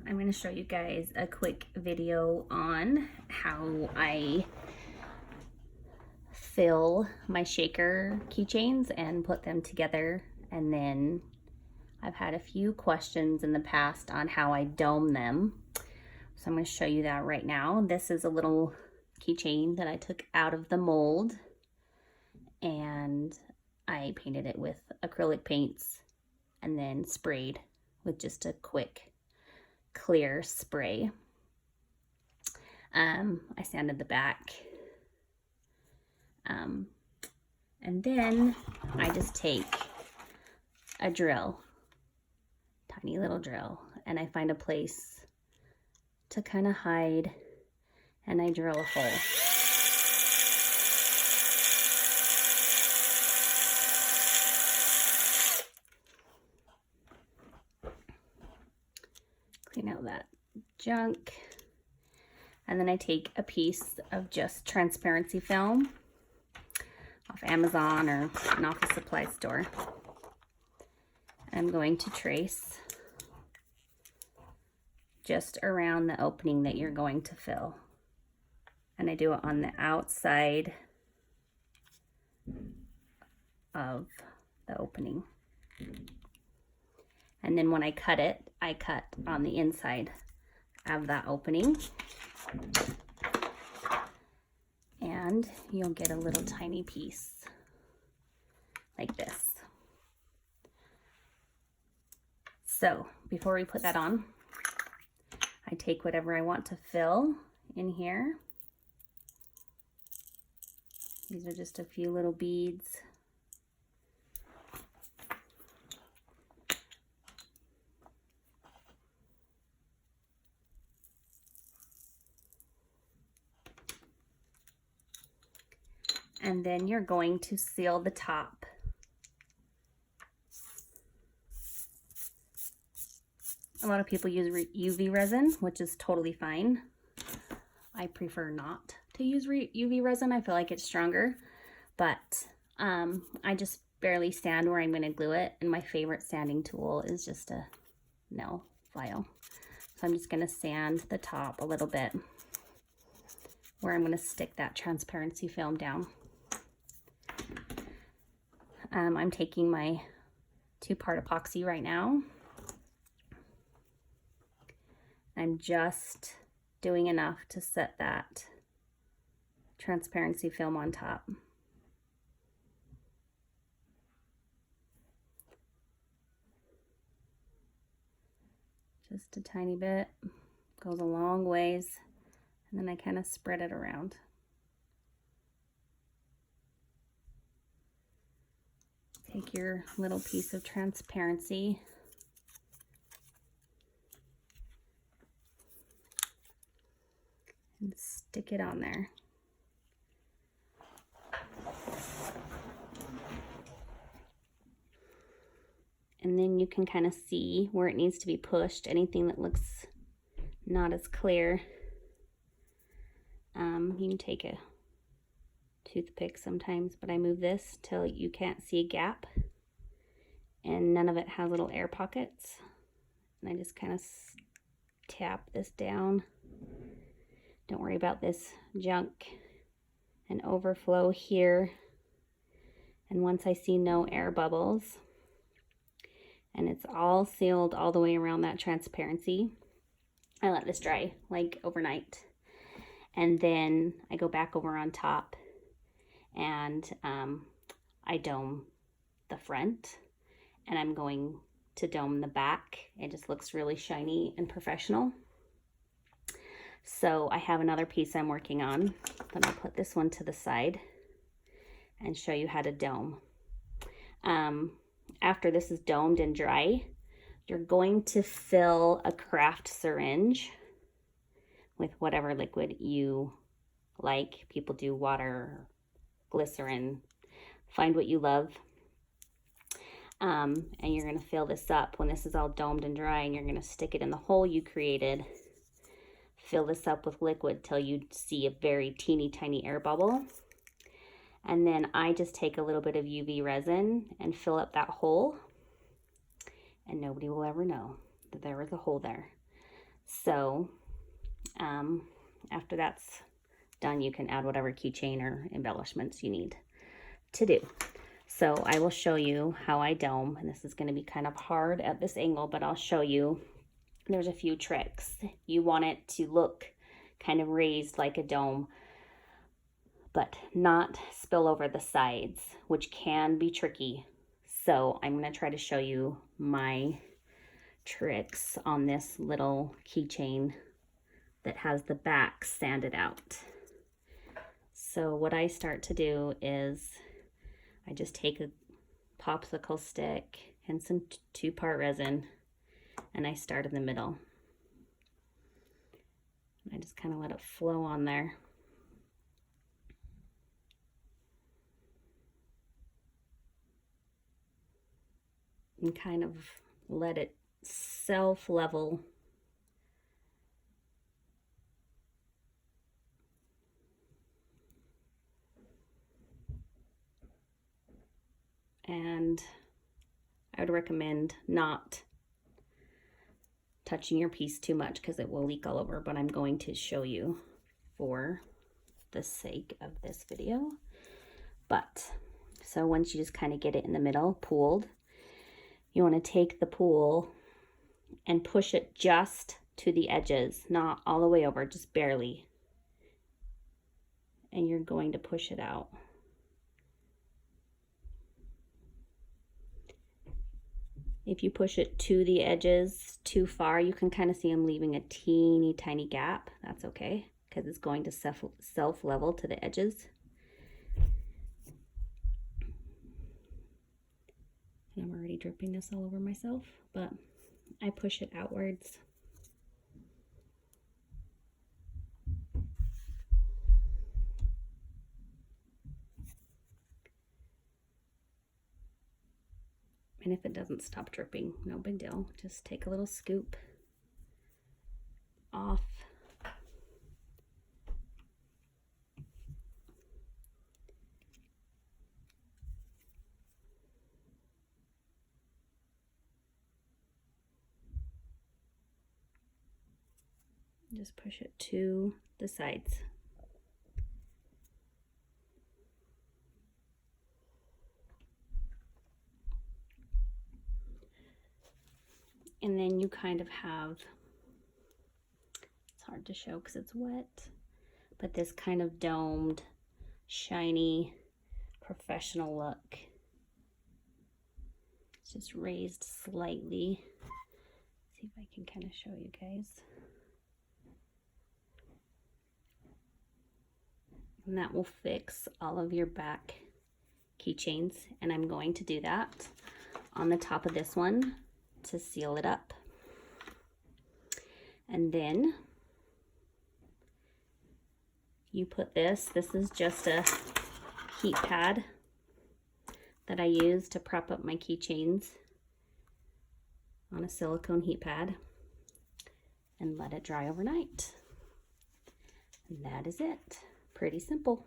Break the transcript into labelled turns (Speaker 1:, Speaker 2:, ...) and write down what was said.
Speaker 1: I'm going to show you guys a quick video on how I fill my shaker keychains and put them together. And then I've had a few questions in the past on how I dome them. So I'm going to show you that right now. This is a little keychain that I took out of the mold and I painted it with acrylic paints and then sprayed with just a quick clear spray. I sanded the back. And then I just take a drill, tiny little drill, and I find a place to kind of hide, and I drill a hole. Clean out that junk. And then I take a piece of just transparency film off Amazon or an office supply store. I'm going to trace just around the opening that you're going to fill. And I do it on the outside of the opening. And then when I cut it, I cut on the inside of that opening. And you'll get a little tiny piece like this. So before we put that on, I take whatever I want to fill in here. These are just a few little beads. And then you're going to seal the top. A lot of people use UV resin, which is totally fine. I prefer not to use UV resin. I feel like it's stronger, but I just barely sand where I'm going to glue it. And my favorite sanding tool is just a nail file. So I'm just going to sand the top a little bit where I'm going to stick that transparency film down. I'm taking my 2-part epoxy right now. I'm just doing enough to set that transparency film on top. Just a tiny bit, goes a long ways, and then I kind of spread it around. Take your little piece of transparency and stick it on there. And then you can kind of see where it needs to be pushed. Anything that looks not as clear, you can take a toothpick sometimes, but I move this till you can't see a gap and none of it has little air pockets. And I just kind of tap this down. Don't worry about this junk and overflow here. And once I see no air bubbles and it's all sealed all the way around that transparency, I let this dry like overnight. And then I go back over on top and I dome the front, and I'm going to dome the back. It just looks really shiny and professional. So I have another piece I'm working on, but I'll put this one to the side and show you how to dome. After this is domed and dry, you're going to fill a craft syringe with whatever liquid you like. People do water, glycerin, find what you love. And you're going to fill this up when this is all domed and dry, and you're going to stick it in the hole you created. Fill this up with liquid till you see a very teeny tiny air bubble. And then I just take a little bit of UV resin and fill up that hole, and nobody will ever know that there was a hole there. So after that's done, you can add whatever keychain or embellishments you need to do. So I will show you how I dome, and this is going to be kind of hard at this angle, but I'll show you. There's a few tricks. You want it to look kind of raised like a dome, but not spill over the sides, which can be tricky. So I'm going to try to show you my tricks on this little keychain that has the back sanded out. So what I start to do is I just take a popsicle stick and some 2-part resin, and I start in the middle. I just kind of let it flow on there. And kind of let it self-level. And I would recommend not touching your piece too much because it will leak all over, but I'm going to show you for the sake of this video. But so once you just kind of get it in the middle, pooled, you want to take the pool and push it just to the edges, not all the way over, just barely. And you're going to push it out. If you push it to the edges too far, you can kind of see I'm leaving a teeny tiny gap. That's okay, because it's going to self-level to the edges. And I'm already dripping this all over myself, but I push it outwards. And if it doesn't stop dripping, no big deal. Just take a little scoop off. Just push it to the sides. And then you kind of have, it's hard to show because it's wet, but this kind of domed, shiny, professional look. It's just raised slightly. See if I can kind of show you guys. And that will fix all of your back keychains. And I'm going to do that on the top of this one to seal it up. And then you put this is just a heat pad that I use to prop up my keychains on a silicone heat pad, and let it dry overnight. And that is it. Pretty simple.